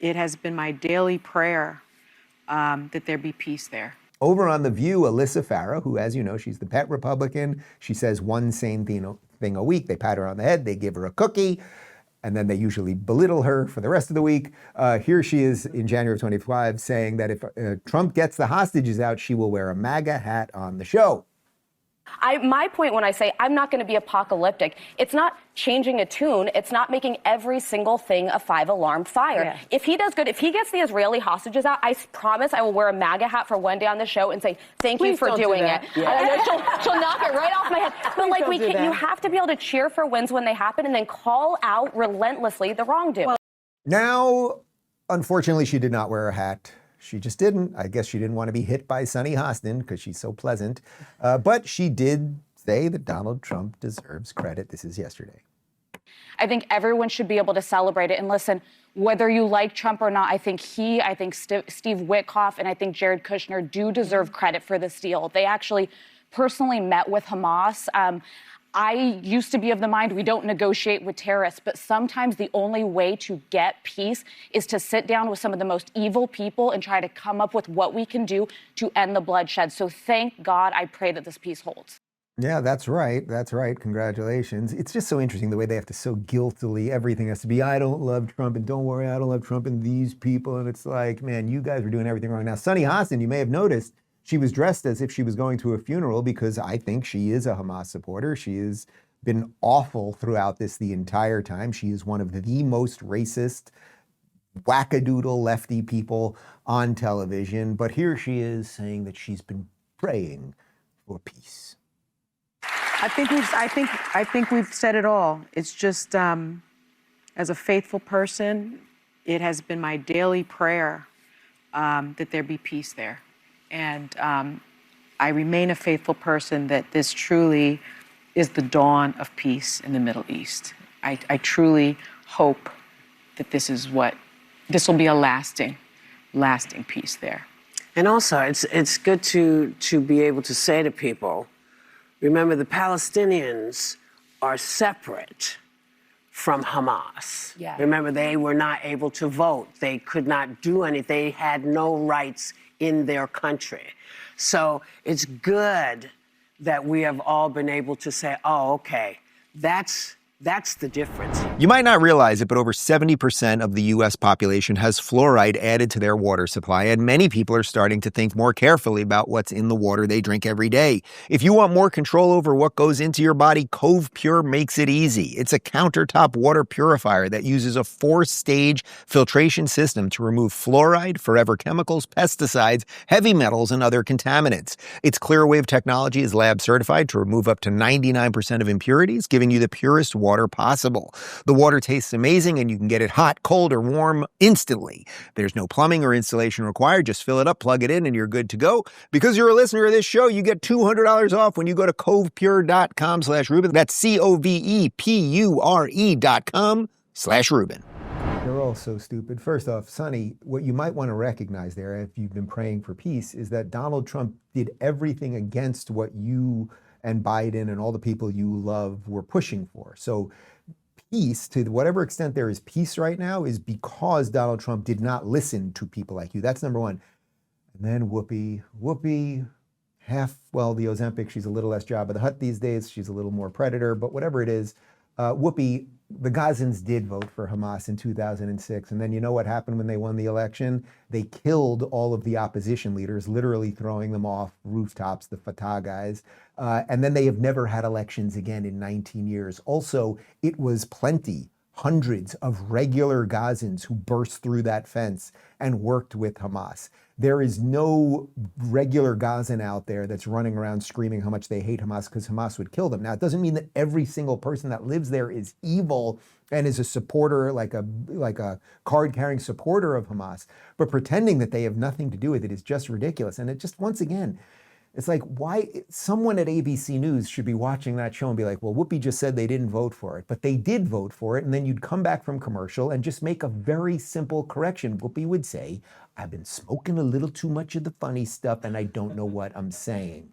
it has been my daily prayer that there be peace there. Over on The View, Alyssa Farah, who, as you know, she's the pet Republican. She says one sane thing a week. They pat her on the head, they give her a cookie, and then they usually belittle her for the rest of the week. Here she is in January of 25 saying that if Trump gets the hostages out, she will wear a MAGA hat on the show. My point when I say I'm not going to be apocalyptic, it's not changing a tune. It's not making every single thing a 5-alarm fire. Yeah. If he does good, if he gets the Israeli hostages out, I promise I will wear a MAGA hat for one day on the show and say, thank you for doing it. Yeah. She'll knock it right off my head. But like you have to be able to cheer for wins when they happen and then call out relentlessly the wrongdoing. Now, unfortunately, she did not wear a hat. She just didn't. I guess she didn't want to be hit by Sunny Hostin because she's so pleasant. But she did say that Donald Trump deserves credit. This is yesterday. I think everyone should be able to celebrate it. And listen, whether you like Trump or not, I think Steve Witkoff and I think Jared Kushner do deserve credit for this deal. They actually personally met with Hamas. I used to be of the mind we don't negotiate with terrorists, but sometimes the only way to get peace is to sit down with some of the most evil people and try to come up with what we can do to end the bloodshed. So thank God, I pray that this peace holds. Yeah, that's right. That's right. Congratulations. It's just so interesting the way they have to so guiltily, everything has to be, I don't love Trump, and don't worry, I don't love Trump and these people. And it's like, man, you guys are doing everything wrong. Now, Sunny Hostin, you may have noticed, she was dressed as if she was going to a funeral because I think she is a Hamas supporter. She has been awful throughout this the entire time. She is one of the most racist, wackadoodle lefty people on television. But here she is saying that she's been praying for peace. I think we've said it all. It's just, as a faithful person, it has been my daily prayer that there be peace there. And I remain a faithful person that this truly is the dawn of peace in the Middle East. I truly hope that this will be a lasting peace there. And also, it's good to be able to say to people, remember the Palestinians are separate from Hamas. Yeah. Remember, they were not able to vote. They could not do anything. They had no rights in their country. So it's good that we have all been able to say, oh, okay, that's the difference. You might not realize it, but over 70% of the U.S. population has fluoride added to their water supply, and many people are starting to think more carefully about what's in the water they drink every day. If you want more control over what goes into your body, Covepure makes it easy. It's a countertop water purifier that uses a 4-stage filtration system to remove fluoride, forever chemicals, pesticides, heavy metals, and other contaminants. Its ClearWave technology is lab certified to remove up to 99% of impurities, giving you the purest water possible. The water tastes amazing and you can get it hot, cold, or warm instantly. There's no plumbing or installation required. Just fill it up, plug it in, and you're good to go. Because you're a listener of this show, you get $200 off when you go to covepure.com/Rubin. That's COVEPURE.com/Rubin. They're all so stupid. First off, Sonny, what you might want to recognize there, if you've been praying for peace, is that Donald Trump did everything against what you and Biden and all the people you love were pushing for. So peace, to whatever extent there is peace right now, is because Donald Trump did not listen to people like you. That's number one. And then Whoopi, the Ozempic, she's a little less Jabba the Hutt these days. She's a little more Predator, but whatever it is, Whoopi, the Gazans did vote for Hamas in 2006. And then you know what happened when they won the election? They killed all of the opposition leaders, literally throwing them off rooftops, the Fatah guys. And then they have never had elections again in 19 years. Also, it was hundreds of regular Gazans who burst through that fence and worked with Hamas. There is no regular Gazan out there that's running around screaming how much they hate Hamas because Hamas would kill them. Now, it doesn't mean that every single person that lives there is evil and is a supporter, like a card-carrying supporter of Hamas, but pretending that they have nothing to do with it is just ridiculous. And it just, once again, it's like, why someone at ABC News should be watching that show and be like, well, Whoopi just said they didn't vote for it, but they did vote for it. And then you'd come back from commercial and just make a very simple correction. Whoopi would say, I've been smoking a little too much of the funny stuff and I don't know what I'm saying.